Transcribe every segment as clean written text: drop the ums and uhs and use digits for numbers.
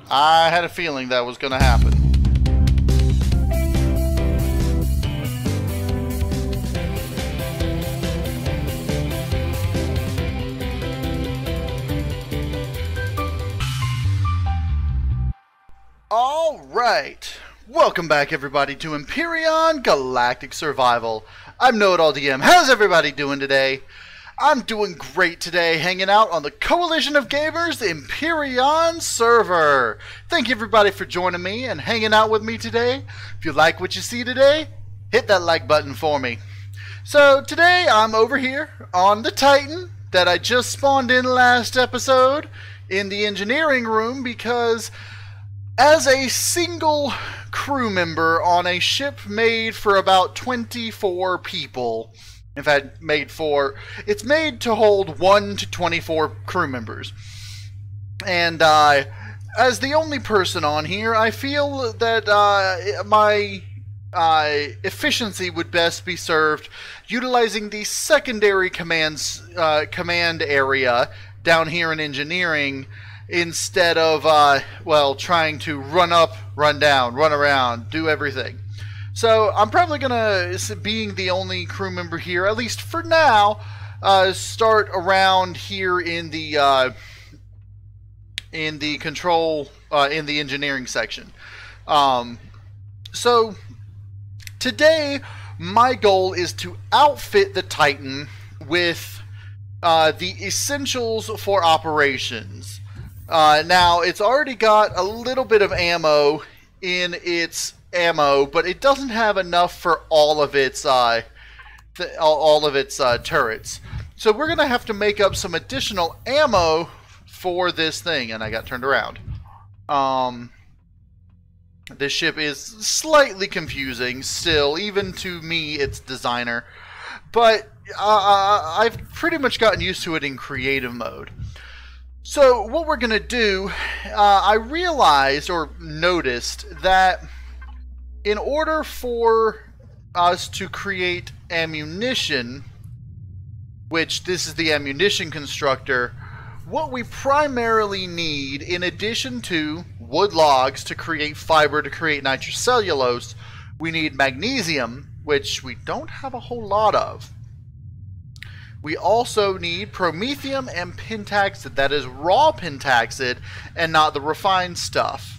I had a feeling that was going to happen. Alright, welcome back everybody to Empyrion Galactic Survival. I'm KnowItAllDM. How's everybody doing today? I'm doing great today, hanging out on the Coalition of Gamers Empyrion server. Thank you everybody for joining me and hanging out with me today. If you like what you see today, hit that like button for me. So today I'm over here on the Titan that I just spawned in last episode in the engineering room because as a single crew member on a ship made for about 24 people, in fact, it's made to hold 1 to 24 crew members. And as the only person on here, I feel that my efficiency would best be served utilizing the secondary command area down here in engineering, instead of, well, trying to run up, run down, run around, do everything. So I'm probably going to, being the only crew member here, at least for now, start around here in the control, in the engineering section. So today, my goal is to outfit the Titan with the essentials for operations. Now, it's already got a little bit of ammo in its ammo, but it doesn't have enough for all of its turrets. So we're going to have to make up some additional ammo for this thing, and I got turned around. This ship is slightly confusing still, even to me, its designer, but I've pretty much gotten used to it in creative mode. So what we're going to do, I realized or noticed that in order for us to create ammunition, which this is the ammunition constructor, what we primarily need, in addition to wood logs to create fiber to create nitrocellulose, we need magnesium, which we don't have a whole lot of. We also need promethium and pentaxid, that is raw pentaxid and not the refined stuff.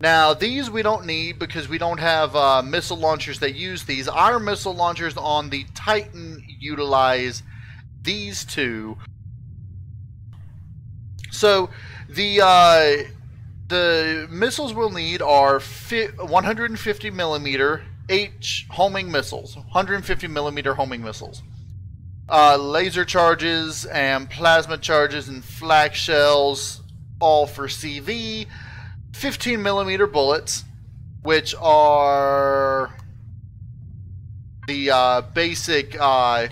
Now these we don't need because we don't have missile launchers that use these. Our missile launchers on the Titan utilize these two. So the missiles we'll need are 150 millimeter H homing missiles, 150 millimeter homing missiles. Laser charges and plasma charges and flak shells, all for CV. 15 millimeter bullets, which are the basic, where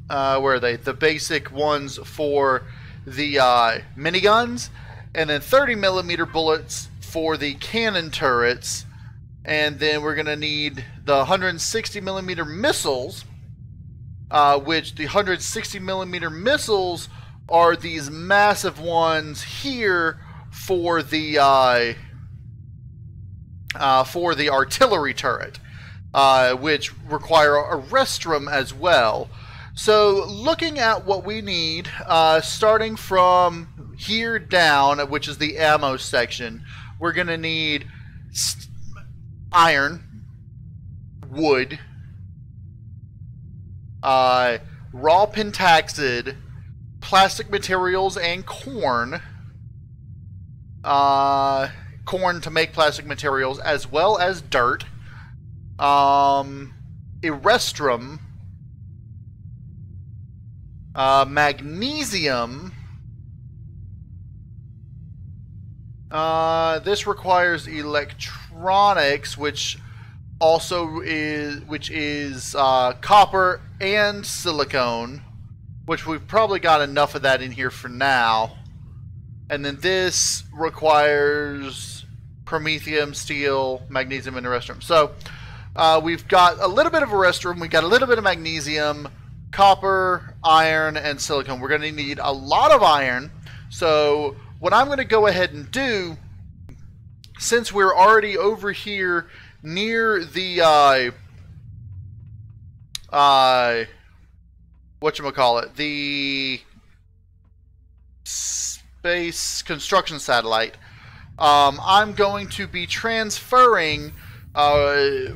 are they? The basic ones for the miniguns, and then 30 millimeter bullets for the cannon turrets. And then we're going to need the 160 millimeter missiles, which the 160 millimeter missiles are these massive ones here for the artillery turret, which require a restroom as well. So looking at what we need, starting from here down, which is the ammo section, we're going to need iron, wood, raw pentaxid, plastic materials, and corn. Corn to make plastic materials, as well as dirt, erestrum, magnesium. This requires electronics, which is copper and silicone, which we've probably got enough of that in here for now. And then this requires promethium, steel, magnesium, and erestrum. So we've got a little bit of erestrum, we've got a little bit of magnesium, copper, iron, and silicone. We're going to need a lot of iron, so what I'm going to go ahead and do, since we're already over here near the whatchamacallit, the space construction satellite, I'm going to be transferring the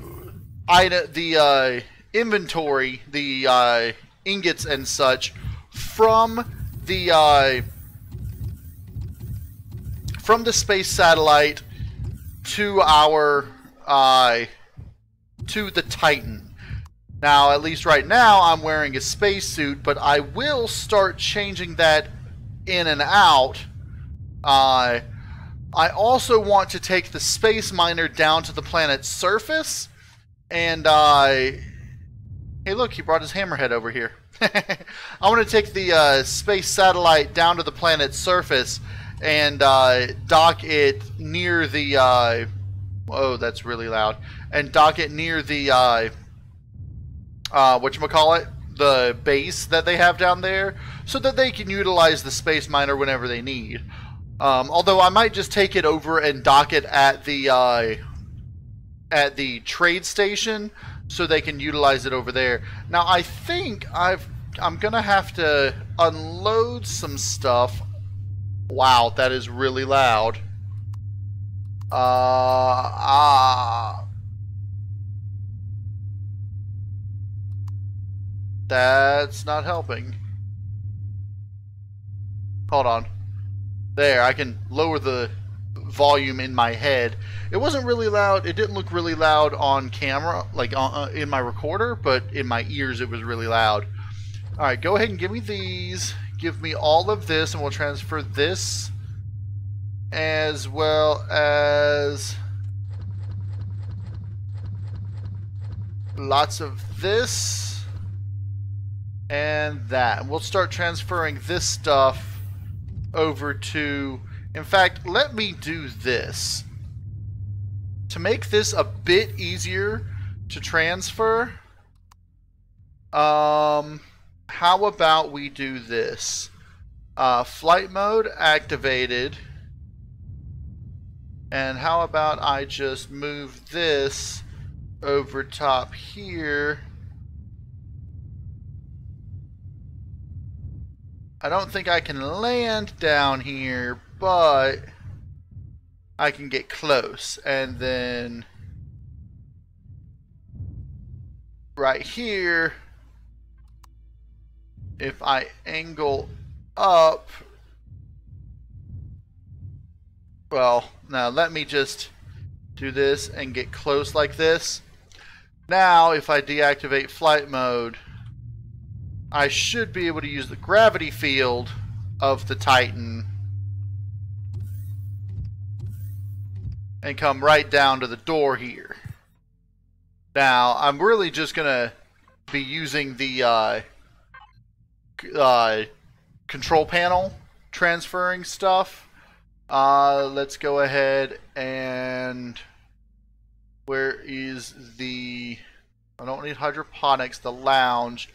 inventory, the ingots and such, from the space satellite to our to the Titan. Now, at least right now, I'm wearing a spacesuit, but I will start changing that in and out. I also want to take the space miner down to the planet's surface, and hey, look, he brought his hammerhead over here. I want to take the space satellite down to the planet's surface and dock it near the oh, that's really loud. And dock it near the whatchamacallit, the base that they have down there, so that they can utilize the space miner whenever they need. Although I might just take it over and dock it at the trade station, so they can utilize it over there. Now I think I'm gonna have to unload some stuff. Wow, that is really loud. That's not helping. Hold on. There, I can lower the volume in my head. It wasn't really loud. It didn't look really loud on camera, like in my recorder, but in my ears it was really loud. Alright, go ahead and give me these. Give me all of this, and we'll transfer this, as well as lots of this and that. And we'll start transferring this stuff over to, in fact, let me do this. To make this a bit easier to transfer, how about we do this? Flight mode activated. And how about I just move this over top here? I don't think I can land down here, but I can get close. And then right here, if I angle up, well, now let me just do this and get close like this. Now, if I deactivate flight mode, I should be able to use the gravity field of the Titan and come right down to the door here. Now, I'm really just going to be using the control panel transferring stuff. Let's go ahead and where is the, I don't need hydroponics, the lounge.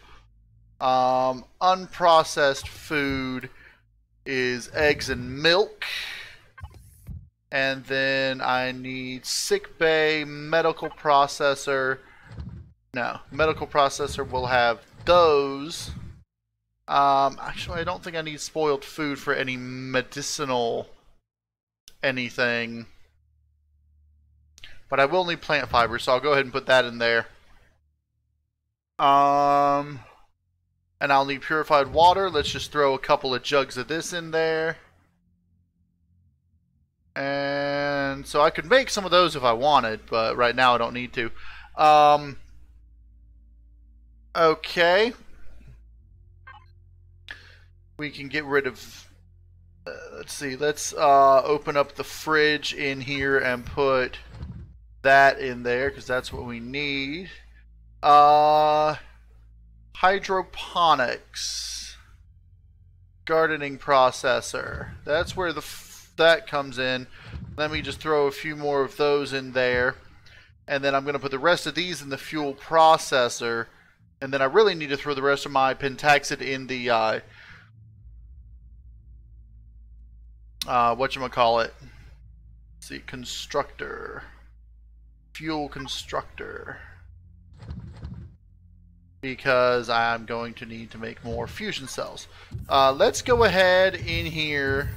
Unprocessed food is eggs and milk. And then I need sick bay, medical processor. No, medical processor will have those. Actually, I don't think I need spoiled food for any medicinal anything. But I will need plant fiber, so I'll go ahead and put that in there. And I'll need purified water. Let's just throw a couple of jugs of this in there. And so I could make some of those if I wanted, but right now I don't need to. Okay. We can get rid of... let's see. Let's open up the fridge in here and put that in there, because that's what we need. Hydroponics. Gardening processor. That's where that comes in. Let me just throw a few more of those in there. And then I'm going to put the rest of these in the fuel processor. And then I really need to throw the rest of my pentaxid in the whatchamacallit. Let's see, constructor. Fuel constructor. Because I'm going to need to make more fusion cells. Let's go ahead in here.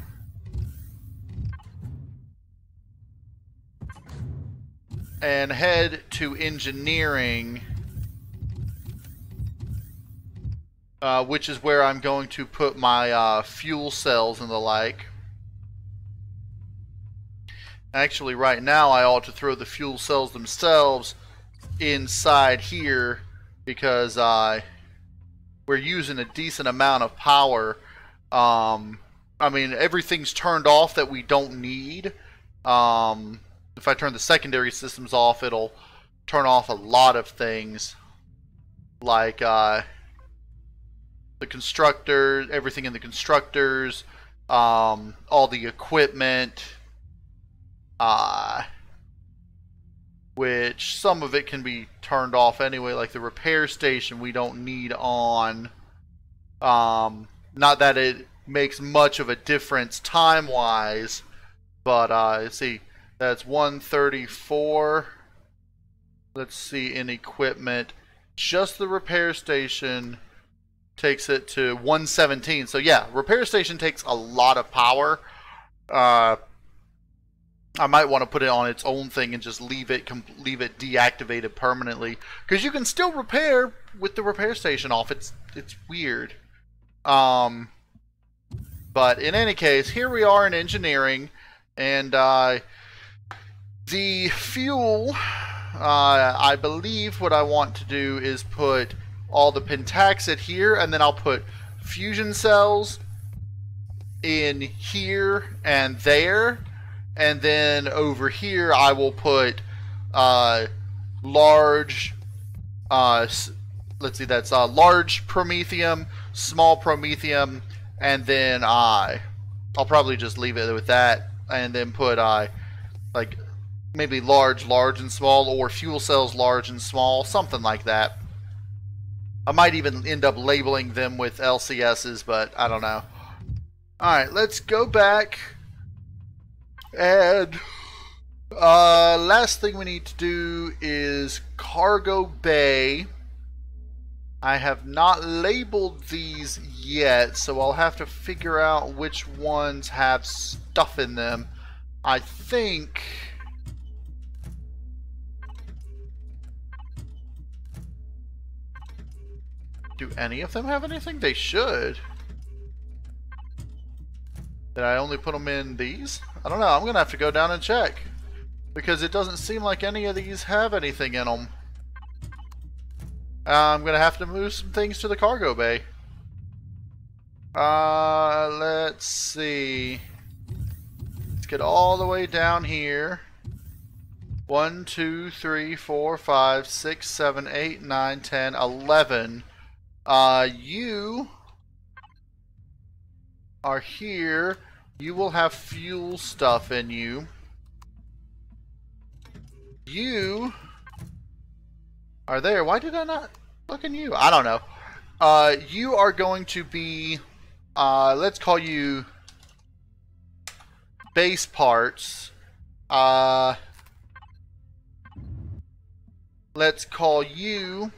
And head to engineering. Which is where I'm going to put my fuel cells and the like. Actually, right now I ought to throw the fuel cells themselves inside here because we're using a decent amount of power. I mean, everything's turned off that we don't need. If I turn the secondary systems off, it'll turn off a lot of things, like the constructor, everything in the constructors, all the equipment, which some of it can be turned off anyway, like the repair station we don't need on. Not that it makes much of a difference time-wise, but let's see, that's 134. Let's see, in equipment, just the repair station takes it to 117. So yeah, repair station takes a lot of power. I might want to put it on its own thing and just leave it deactivated permanently, because you can still repair with the repair station off. It's weird. But in any case, here we are in engineering, and the fuel, I believe what I want to do is put all the pentaxid here, and then I'll put fusion cells in here and there. And then over here, I will put large, let's see, that's large promethium, small promethium, and then I'll probably just leave it with that, and then put like maybe large, and small, or fuel cells large and small, something like that. I might even end up labeling them with LCSs, but I don't know. Alright, let's go back. And last thing we need to do is cargo bay. I have not labeled these yet, so I'll have to figure out which ones have stuff in them. I think do any of them have anything? They should. Did I only put them in these? I don't know. I'm going to have to go down and check, because it doesn't seem like any of these have anything in them. I'm going to have to move some things to the cargo bay. Let's see. Let's get all the way down here. 1, 2, 3, 4, 5, 6, 7, 8, 9, 10, 11. You are here. You will have fuel stuff in you. You are there. Why did I not look in you? I don't know. You are going to be, let's call you base parts. Let's call you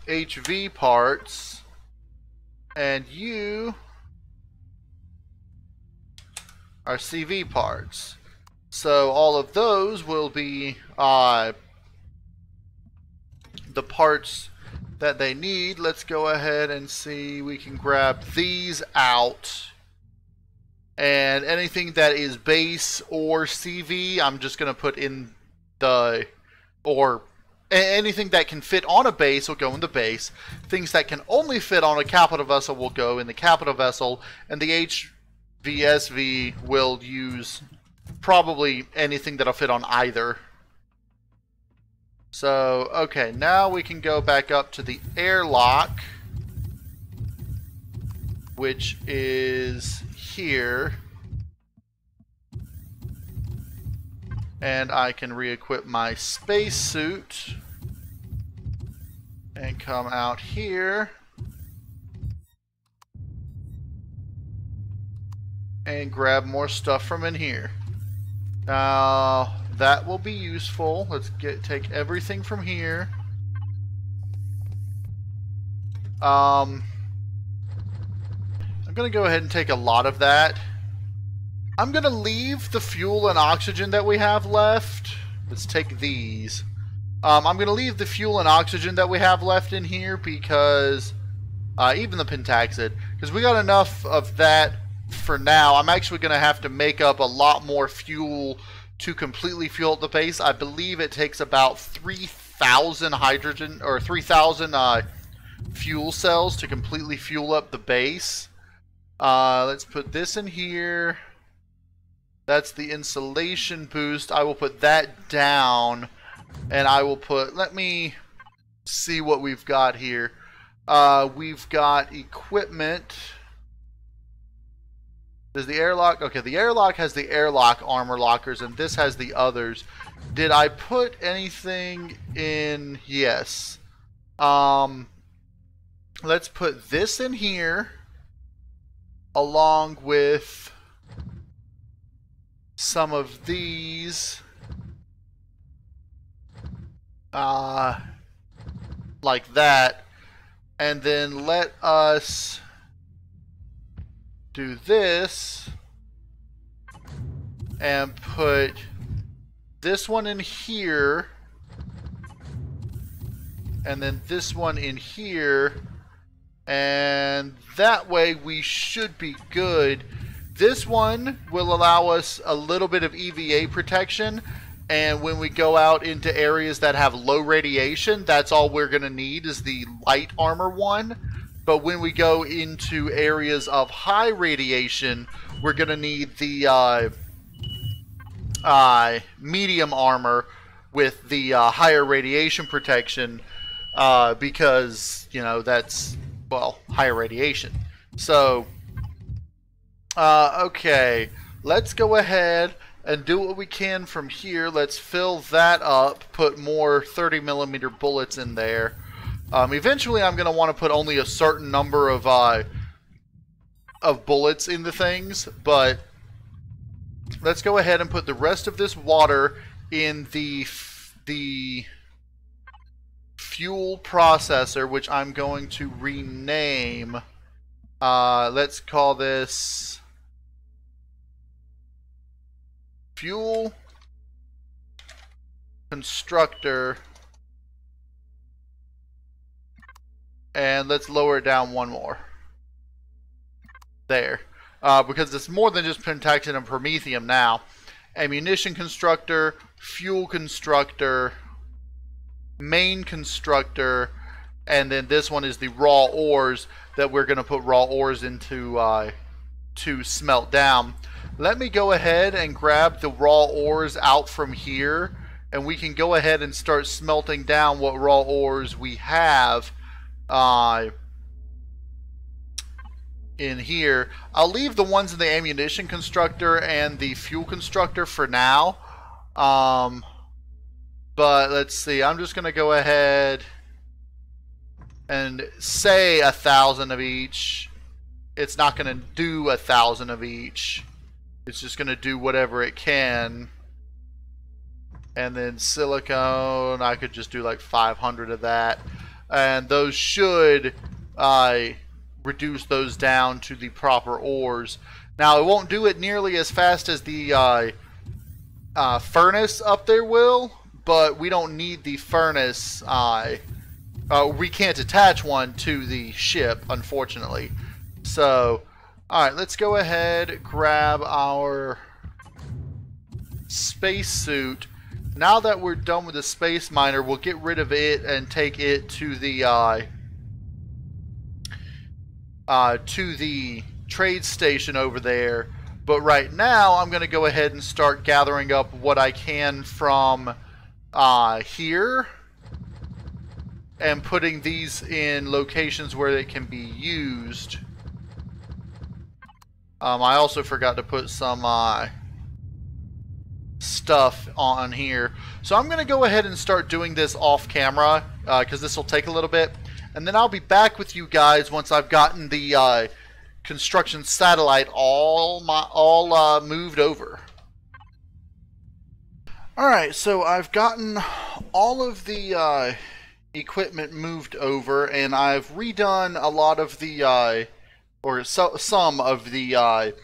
HV parts, and you are CV parts. So all of those will be the parts that they need. Let's go ahead and see, we can grab these out, and anything that is base or CV I'm just gonna put in the, or anything that can fit on a base will go in the base. Things that can only fit on a capital vessel will go in the capital vessel, and the HVSV will use probably anything that'll fit on either. So, okay, now we can go back up to the airlock, which is here. And I can re-equip my spacesuit and and come out here and grab more stuff from in here. Now that will be useful. Let's take everything from here. I'm gonna go ahead and take a lot of that. I'm gonna leave the fuel and oxygen that we have left. Let's take these. I'm gonna leave the fuel and oxygen that we have left in here because even the pentaxid, because we got enough of that for now. I'm actually gonna have to make up a lot more fuel to completely fuel up the base. I believe it takes about 3,000 hydrogen or 3,000 fuel cells to completely fuel up the base. Let's put this in here. That's the insulation boost. I will put that down, and I will put, let me see what we've got here. We've got equipment. Does the airlock? Okay, the airlock has the airlock armor lockers, and this has the others. Did I put anything in? Yes. Let's put this in here along with some of these. Like that. And then let us do this and put this one in here, and then this one in here, and that way we should be good. This one will allow us a little bit of EVA protection, and when we go out into areas that have low radiation, that's all we're going to need is the light armor one. But when we go into areas of high radiation, we're going to need the medium armor with the higher radiation protection because, you know, that's, well, higher radiation. So, okay, let's go ahead and do what we can from here. Let's fill that up, put more 30mm bullets in there. Eventually, I'm going to want to put only a certain number of bullets in the things, but let's go ahead and put the rest of this water in the fuel processor, which I'm going to rename. Let's call this Fuel Constructor. And let's lower it down one more. There. Because it's more than just pentaxid and promethium now. Ammunition constructor, fuel constructor, main constructor, and then this one is the raw ores that we're going to put raw ores into to smelt down. Let me go ahead and grab the raw ores out from here, and we can go ahead and start smelting down what raw ores we have in here. I'll leave the ones in the ammunition constructor and the fuel constructor for now. But let's see. I'm just going to go ahead and say 1,000 of each. It's not going to do 1,000 of each. It's just going to do whatever it can. And then silicone, I could just do like 500 of that. And those should reduce those down to the proper ores. Now, it won't do it nearly as fast as the furnace up there will, but we don't need the furnace. We can't attach one to the ship, unfortunately. So, alright, let's go ahead, grab our spacesuit. Now that we're done with the space miner, we'll get rid of it and take it to the trade station over there. But right now, I'm going to go ahead and start gathering up what I can from here and putting these in locations where they can be used. I also forgot to put some stuff on here. So I'm going to go ahead and start doing this off camera because this will take a little bit. and then I'll be back with you guys once I've gotten the construction satellite all moved over. Alright, so I've gotten all of the equipment moved over, and I've redone a lot of the some of the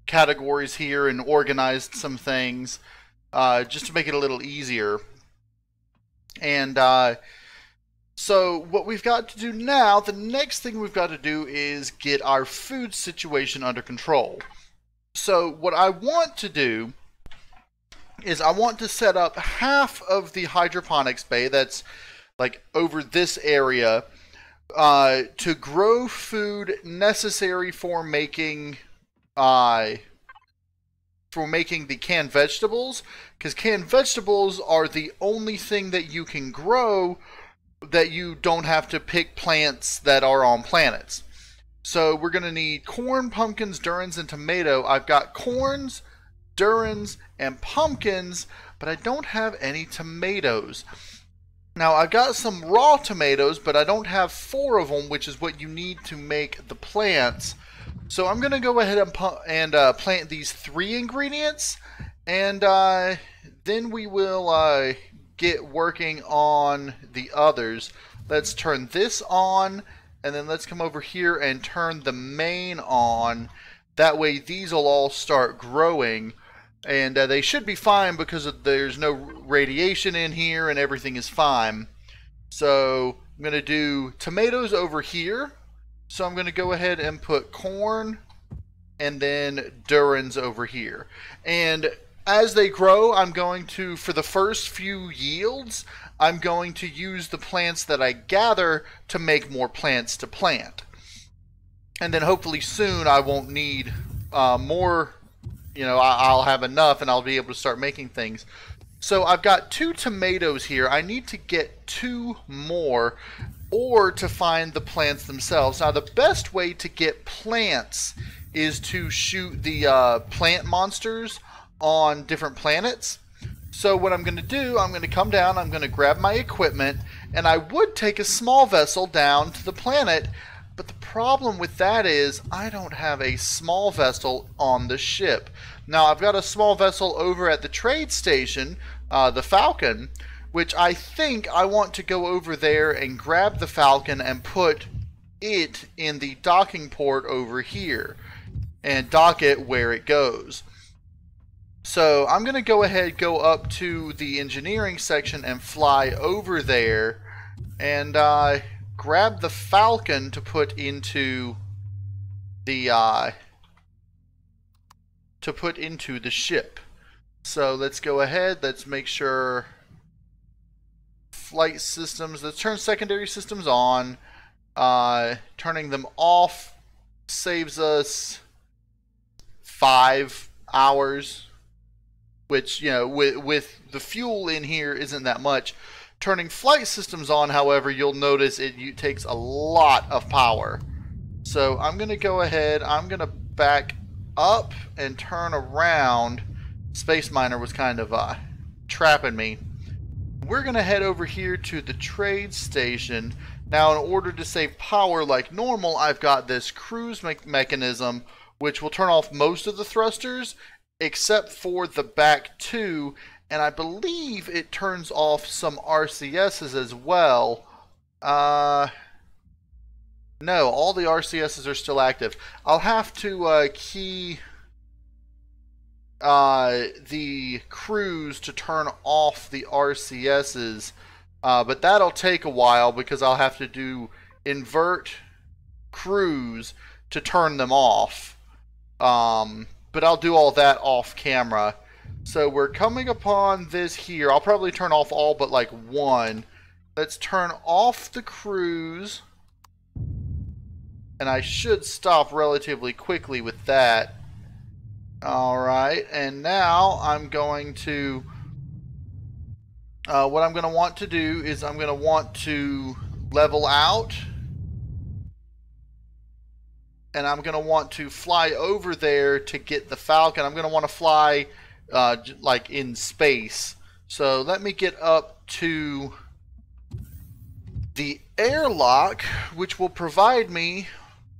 categories here and organized some things just to make it a little easier. And so what we've got to do now, the next thing we've got to do is get our food situation under control. So what I want to do is I want to set up half of the hydroponics bay that's like over this area to grow food necessary for making the canned vegetables, because canned vegetables are the only thing that you can grow that you don't have to pick plants that are on planets. So we're going to need corn, pumpkins, durians, and tomato. I've got corns, durians, and pumpkins, but I don't have any tomatoes. Now I've got some raw tomatoes, but I don't have 4 of them, which is what you need to make the plants. So I'm going to go ahead and plant these 3 ingredients, and then we will get working on the others. Let's turn this on, and then let's come over here and turn the main on. That way these will all start growing, and they should be fine because there's no radiation in here and everything is fine. So I'm going to do tomatoes over here. So I'm going to go ahead and put corn and then durians over here. And as they grow, I'm going to, for the first few yields, I'm going to use the plants that I gather to make more plants to plant. And then hopefully soon I won't need more, you know, I'll have enough and I'll be able to start making things. So I've got 2 tomatoes here. I need to get 2 more, or to find the plants themselves. Now the best way to get plants is to shoot the plant monsters on different planets. So what I'm going to do, I'm going to come down, I'm going to grab my equipment, and I would take a small vessel down to the planet, but the problem with that is I don't have a small vessel on the ship. Now I've got a small vessel over at the trade station, the Falcon, which I think I want to go over there and grab the Falcon and put it in the docking port over here and dock it where it goes. So I'm going to go ahead, go up to the engineering section and fly over there and grab the Falcon to put into the ship. So let's go ahead, let's make sure flight systems, let's turn secondary systems on. Turning them off saves us 5 hours, which, you know, with the fuel in here isn't that much. Turning flight systems on, however, you'll notice it takes a lot of power. So I'm going to go ahead, I'm going to back up and turn around. Space Miner was kind of trapping me. We're going to head over here to the trade station. Now, in order to save power like normal, I've got this cruise mechanism, which will turn off most of the thrusters, except for the back 2, and I believe it turns off some RCSs as well. No, all the RCSs are still active. I'll have to key the cruise to turn off the RCSs, but that'll take a while because I'll have to do invert cruise to turn them off. But I'll do all that off camera. So we're coming upon this here. I'll probably turn off all but like 1. Let's turn off the cruise, and I should stop relatively quickly with that. Alright, and now I'm going to what I'm going to want to do is I'm going to want to level out, and I'm going to want to fly over there to get the Falcon. I'm going to want to fly like in space. So let me get up to the airlock, which will provide me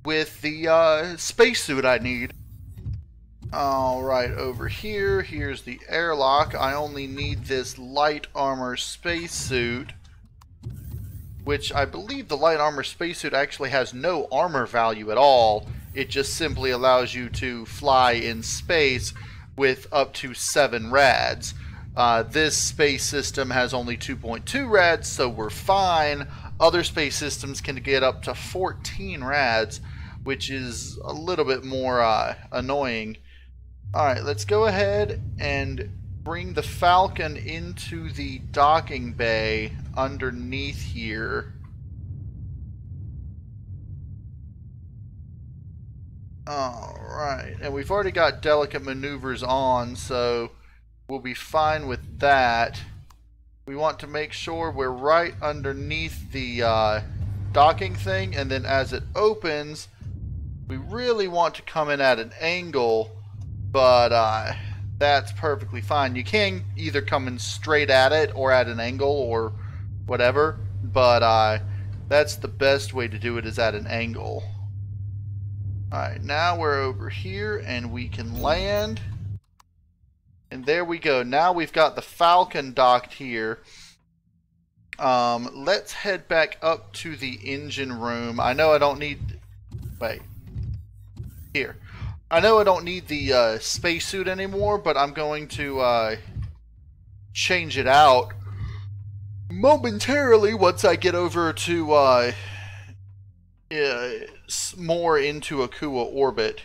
with the spacesuit I need. Alright, over here, here's the airlock. I only need this light armor spacesuit, which I believe the light armor spacesuit actually has no armor value at all. It just simply allows you to fly in space with up to 7 rads. This space system has only 2.2 rads, so we're fine. Other space systems can get up to 14 rads, which is a little bit more annoying. Alright, let's go ahead and bring the Falcon into the docking bay underneath here. Alright, and we've already got delicate maneuvers on, so we'll be fine with that. We want to make sure we're right underneath the docking thing, and then as it opens, we really want to come in at an angle, but that's perfectly fine. You can either come in straight at it or at an angle or whatever, but that's the best way to do it, is at an angle. Alright, now we're over here and we can land. And there we go. Now we've got the Falcon docked here. Let's head back up to the engine room. I know I don't need... Wait. Here. I know I don't need the spacesuit anymore, but I'm going to change it out momentarily once I get over to more into Akua orbit.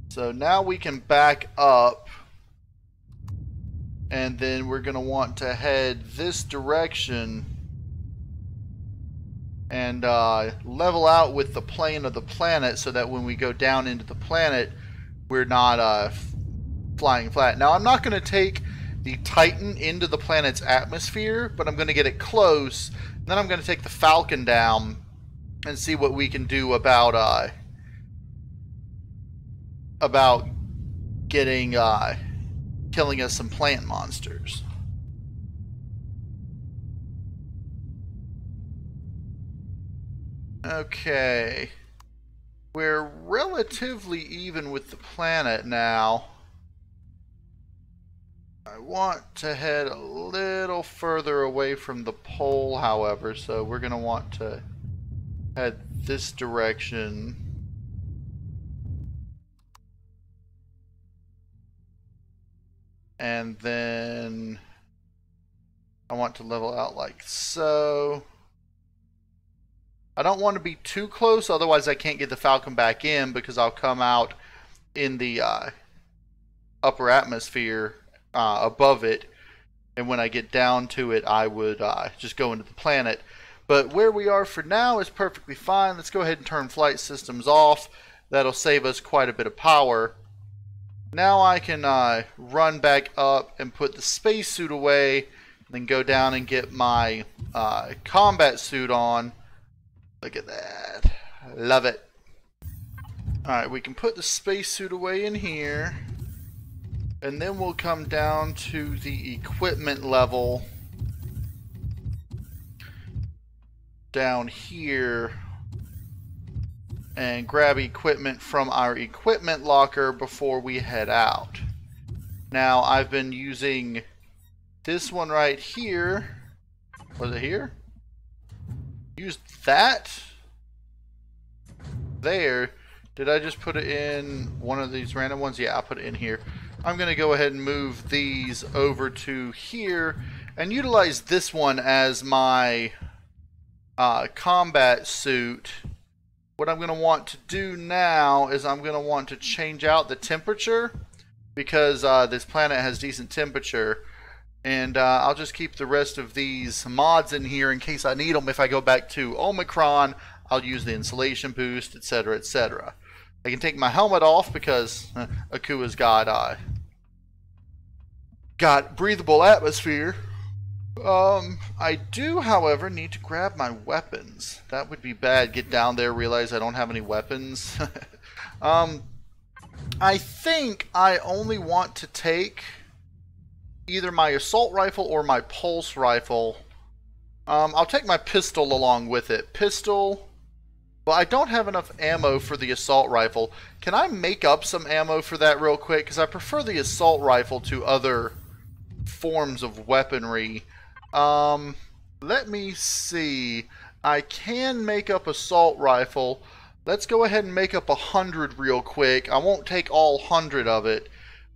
So now we can back up, and then we're going to want to head this direction and level out with the plane of the planet, so that when we go down into the planet, we're not flying flat. Now, I'm not going to take the Titan into the planet's atmosphere, but I'm going to get it close. Then I'm going to take the Falcon down and see what we can do about getting killing us some plant monsters. Okay. We're relatively even with the planet now. I want to head a little further away from the pole, however, so we're going to want to head this direction. And then I want to level out like so. I don't want to be too close, otherwise I can't get the Falcon back in, because I'll come out in the upper atmosphere above it, and when I get down to it I would just go into the planet. But where we are for now is perfectly fine. Let's go ahead and turn flight systems off. That'll save us quite a bit of power. Now I can run back up and put the spacesuit away, then go down and get my combat suit on. Look at that. Love it. Alright, we can put the spacesuit away in here. And then we'll come down to the equipment level down here and grab equipment from our equipment locker before we head out. Now, I've been using this one right here. Was it here? Used that there. Did I just put it in one of these random ones? Yeah, I put it in here. I'm going to go ahead and move these over to here and utilize this one as my combat suit. What I'm going to want to do now is I'm going to want to change out the temperature, because this planet has decent temperature. And I'll just keep the rest of these mods in here in case I need them. If I go back to Omicron, I'll use the insulation boost, etc., etc. I can take my helmet off because Akua's got breathable atmosphere. I do, however, need to grab my weapons. That would be bad. Get down there, realize I don't have any weapons. I think I only want to take either my assault rifle or my pulse rifle I'll take my pistol along with it. Pistol. Well, I don't have enough ammo for the assault rifle. Can I make up some ammo for that real quick? Because I prefer the assault rifle to other forms of weaponry. Let me see. I can make up assault rifle. Let's go ahead and make up 100 real quick. I won't take all 100 of it,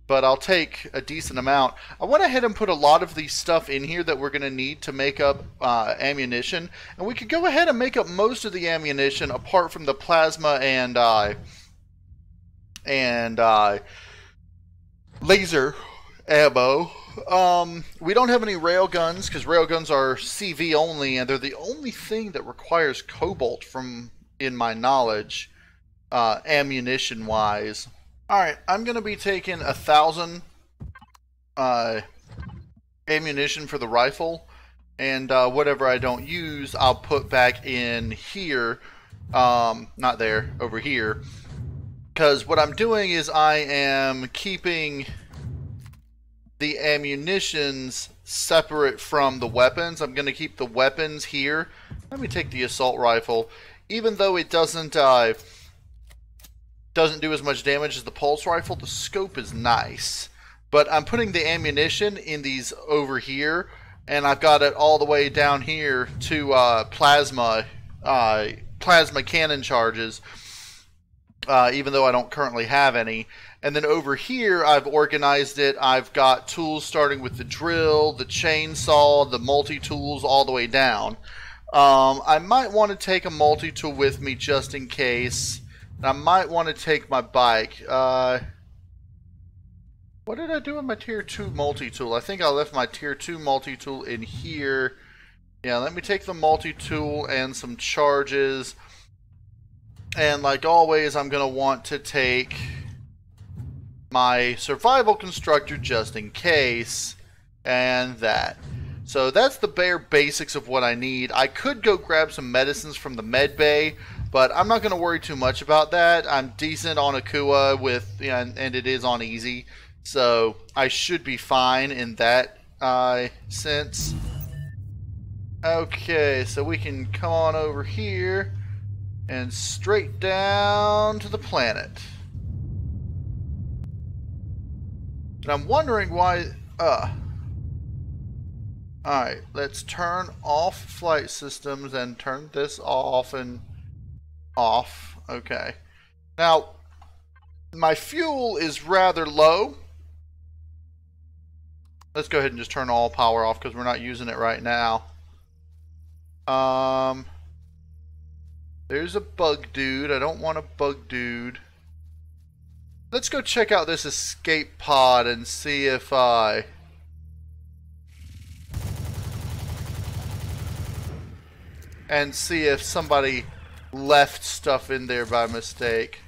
but I'll take a decent amount. I went ahead and put a lot of the stuff in here that we're going to need to make up ammunition. And we could go ahead and make up most of the ammunition apart from the plasma and laser ammo. We don't have any railguns because railguns are CV only, and they're the only thing that requires cobalt from, in my knowledge, ammunition wise. Alright, I'm going to be taking 1,000 ammunition for the rifle, and whatever I don't use, I'll put back in here, not there, over here, because what I'm doing is I am keeping the ammunitions separate from the weapons. I'm going to keep the weapons here. Let me take the assault rifle. Even though it doesn't do as much damage as the pulse rifle, the scope is nice. But I'm putting the ammunition in these over here, and I've got it all the way down here to plasma cannon charges, even though I don't currently have any. And then over here, I've organized it. I've got tools starting with the drill, the chainsaw, the multi-tools, all the way down. I might want to take a multi-tool with me just in case. And I might want to take my bike. What did I do with my tier 2 multi-tool? I think I left my tier 2 multi-tool in here. Yeah, let me take the multi-tool and some charges. And like always, I'm going to want to take my survival constructor just in case, and that. So that's the bare basics of what I need. I could go grab some medicines from the med bay, but I'm not going to worry too much about that. I'm decent on Akua with, and it is on easy, so I should be fine in that sense. Okay, so we can come on over here and straight down to the planet. And I'm wondering why, alright, let's turn off flight systems and turn this off and off. Okay. Now, my fuel is rather low. Let's go ahead and just turn all power off because we're not using it right now. There's a bug dude. I don't want a bug dude. Let's go check out this escape pod and see if somebody left stuff in there by mistake.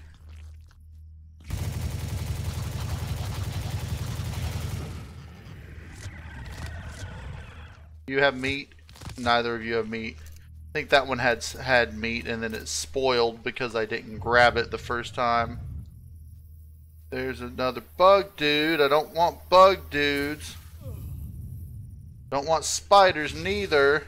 You have meat? Neither of you have meat. I think that one had meat and then it spoiled because I didn't grab it the first time. There's another bug dude. I don't want bug dudes. Don't want spiders neither.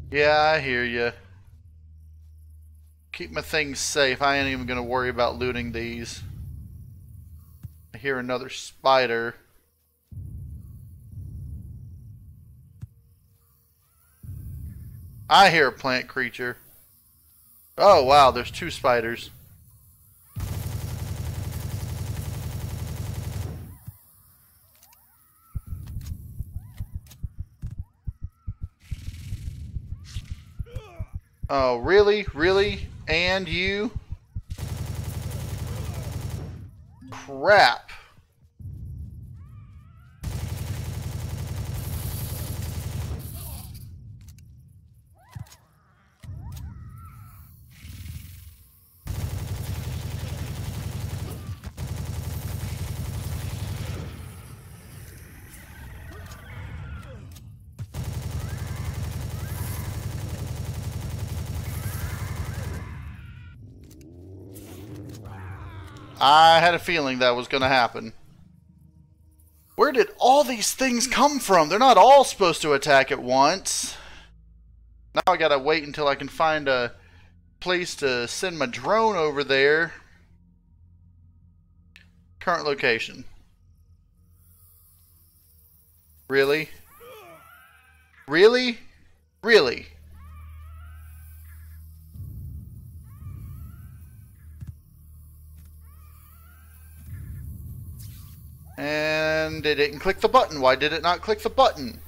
Yeah, I hear you. Keep my things safe. I ain't even gonna worry about looting these. I hear another spider. I hear a plant creature. Oh wow, there's 2 spiders. Oh, really? Really? And you? Crap. I had a feeling that was going to happen. Where did all these things come from? They're not all supposed to attack at once. Now I gotta wait until I can find a place to send my drone over there. Current location. Really? Really? Really? And it didn't click the button. Why did it not click the button?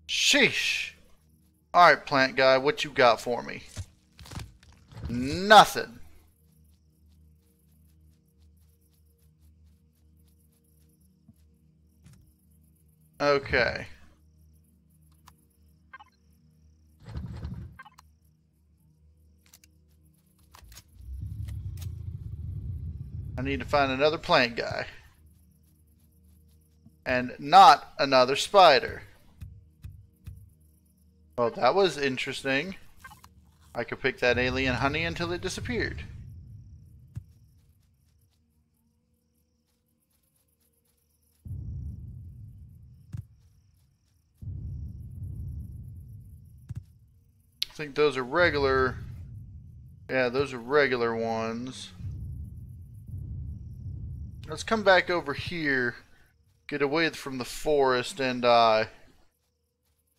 Sheesh. Alright, plant guy, what you got for me? Nothing. Okay. I need to find another plant guy. And not another spider. Well, that was interesting. I could pick that alien honey until it disappeared. I think those are regular. Yeah, those are regular ones. Let's come back over here, get away from the forest, and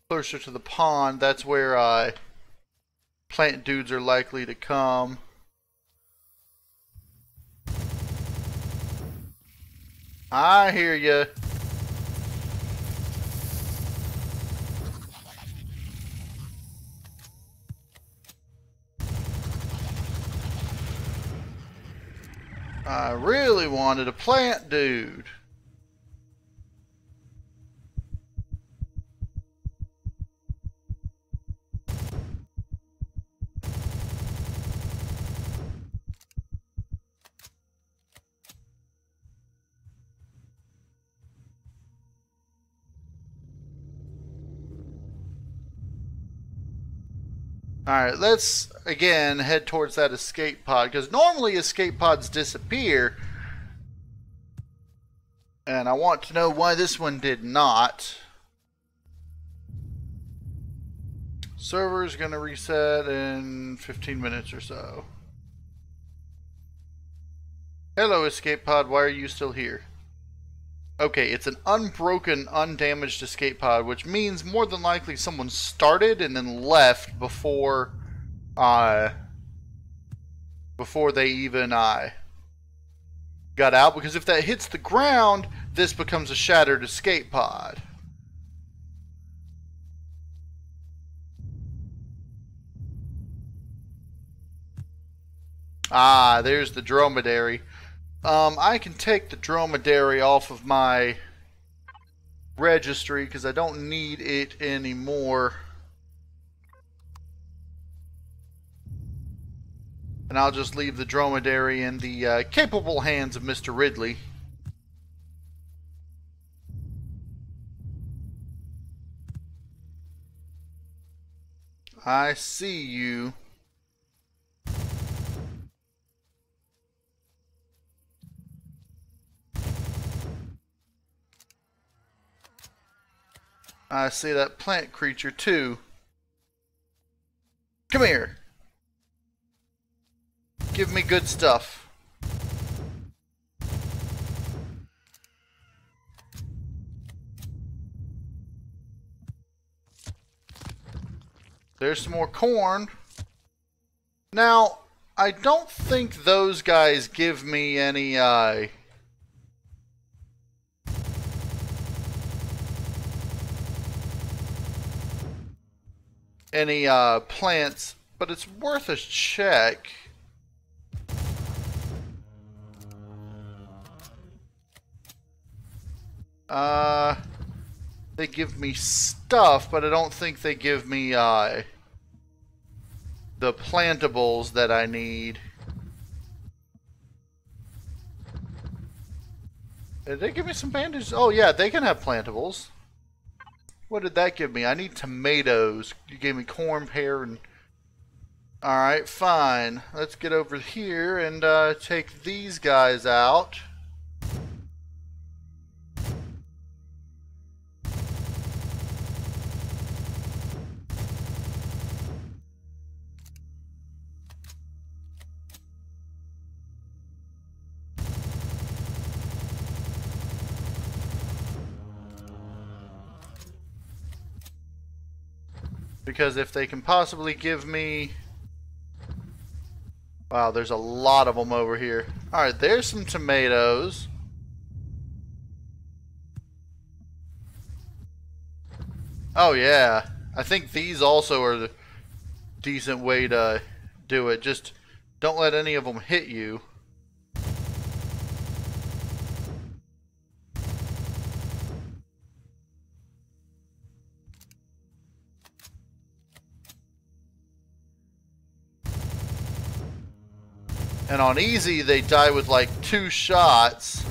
closer to the pond. That's where plant dudes are likely to come. I hear ya. I really wanted a plant dude. Alright, let's again head towards that escape pod, because normally escape pods disappear, and I want to know why this one did not. Server's gonna reset in 15 minutes or so. Hello escape pod, why are you still here? Okay, it's an unbroken, undamaged escape pod, which means more than likely someone started and then left before they even got out. Because if that hits the ground, this becomes a shattered escape pod. Ah, there's the dromedary. I can take the dromedary off of my registry because I don't need it anymore. And I'll just leave the dromedary in the capable hands of Mr. Ridley. I see you. I see that plant creature too. Come here. Give me good stuff. There's some more corn. Now, I don't think those guys give me any plants, but it's worth a check. They give me stuff, but I don't think they give me the plantables that I need. Did they give me some bandages? Oh yeah, they can have plantables. What did that give me? I need tomatoes. You gave me corn, pear, and... Alright, fine. Let's get over here and take these guys out. Because if they can possibly give me... Wow, there's a lot of them over here. Alright, there's some tomatoes. Oh yeah, I think these also are the decent way to do it. Just don't let any of them hit you. And on easy, they die with like 2 shots.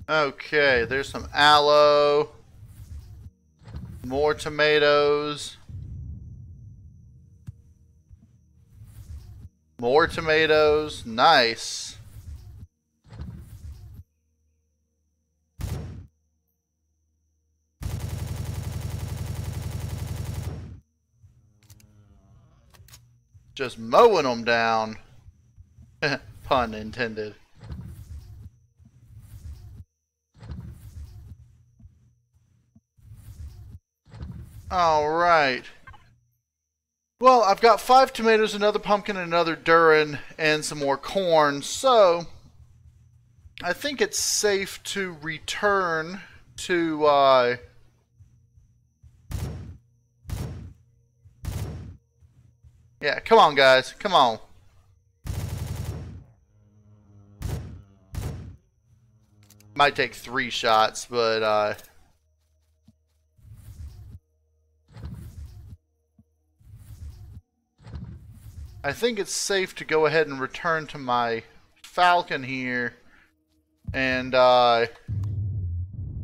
Okay, there's some aloe. More tomatoes. More tomatoes. Nice. Just mowing them down. Pun intended. Alright. Well, I've got 5 tomatoes, another pumpkin, another durin, and some more corn, so I think it's safe to return to yeah, come on guys, come on. Might take 3 shots, but I think it's safe to go ahead and return to my falcon here. And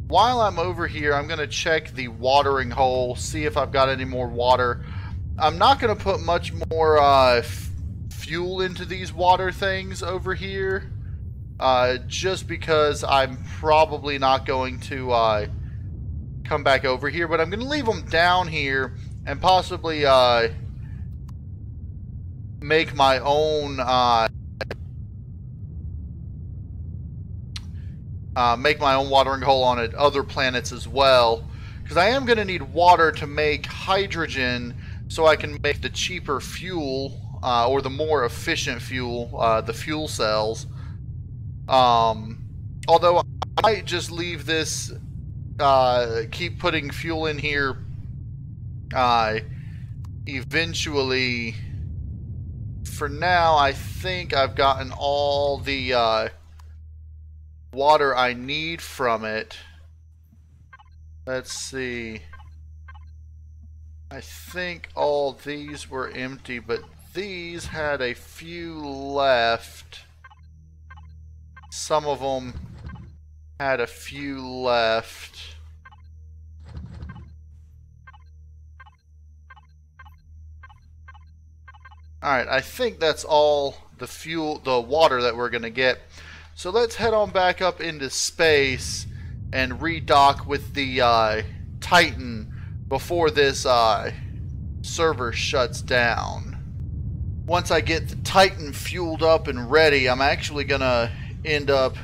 while I'm over here, I'm going to check the watering hole, see if I've got any more water. I'm not going to put much more fuel into these water things over here, just because I'm probably not going to come back over here. But I'm going to leave them down here and possibly make my own watering hole on other planets as well, because I am going to need water to make hydrogen so I can make the cheaper fuel or the more efficient fuel, the fuel cells. Although I might just leave this, keep putting fuel in here eventually. For now, I think I've gotten all the water I need from it. Let's see. I think all these were empty, but these had a few left. Some of them had a few left. Alright, I think that's all the water that we're going to get. So let's head on back up into space and redock with the Titan before this server shuts down. Once I get the Titan fueled up and ready, I'm actually going to end up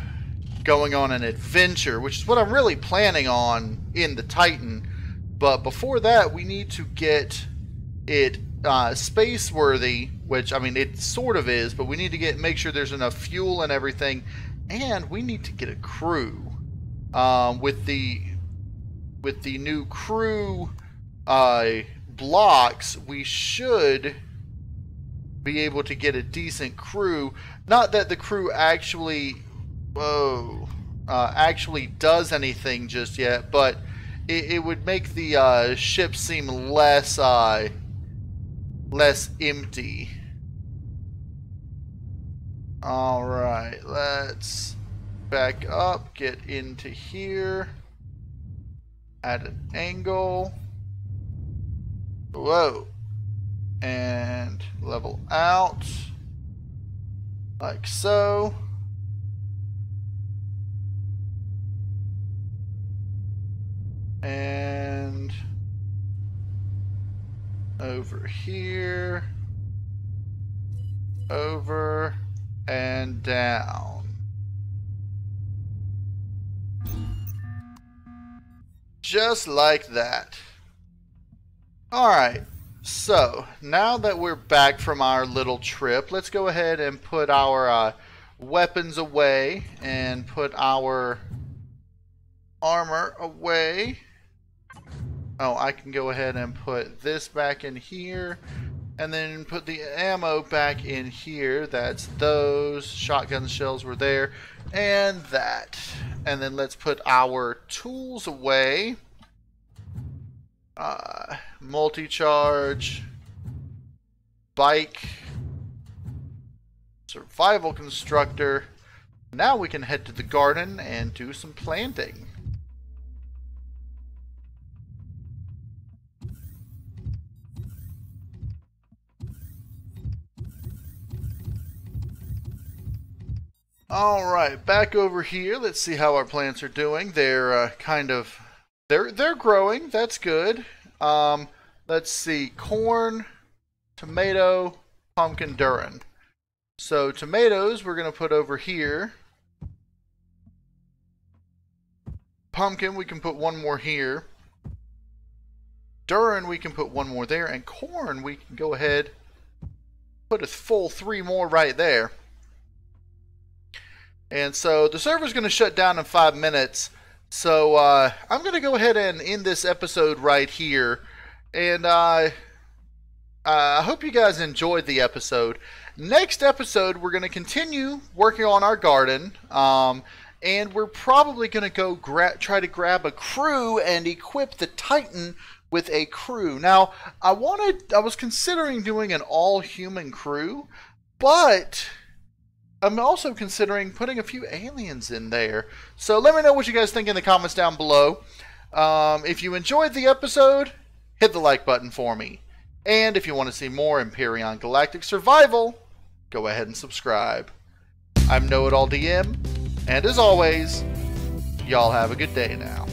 going on an adventure, which is what I'm really planning on in the Titan. But before that, we need to get it space worthy, which I mean it sort of is, but we need to make sure there's enough fuel and everything, and we need to get a crew. With the new crew blocks, we should be able to get a decent crew. Not that the crew actually, actually does anything just yet, but it would make the ship seem less empty. Alright, let's back up, get into here, add an angle, whoa, and level out, like so. And over here, over and down. Just like that. Alright, so now that we're back from our little trip, let's go ahead and put our weapons away and put our armor away. Oh, I can go ahead and put this back in here, and then put the ammo back in here. That's those. Shotgun shells were there, and that. And then let's put our tools away. Multi-charge, bike, survival constructor. Now we can head to the garden and do some planting. Alright, back over here. Let's see how our plants are doing. They're they're growing. That's good. Let's see. Corn, tomato, pumpkin, durin. So tomatoes we're going to put over here. Pumpkin we can put one more here. Durin we can put one more there. And corn we can go ahead, put a full 3 more right there. And so the server's going to shut down in 5 minutes. So I'm going to go ahead and end this episode right here. And I hope you guys enjoyed the episode. Next episode, we're going to continue working on our garden. And we're probably going to go try to grab a crew and equip the Titan with a crew. Now, I was considering doing an all-human crew, but I'm also considering putting a few aliens in there. So let me know what you guys think in the comments down below. If you enjoyed the episode, hit the like button for me. And if you want to see more Empyrion Galactic Survival, go ahead and subscribe. I'm KnowItAllDM, and as always, y'all have a good day now.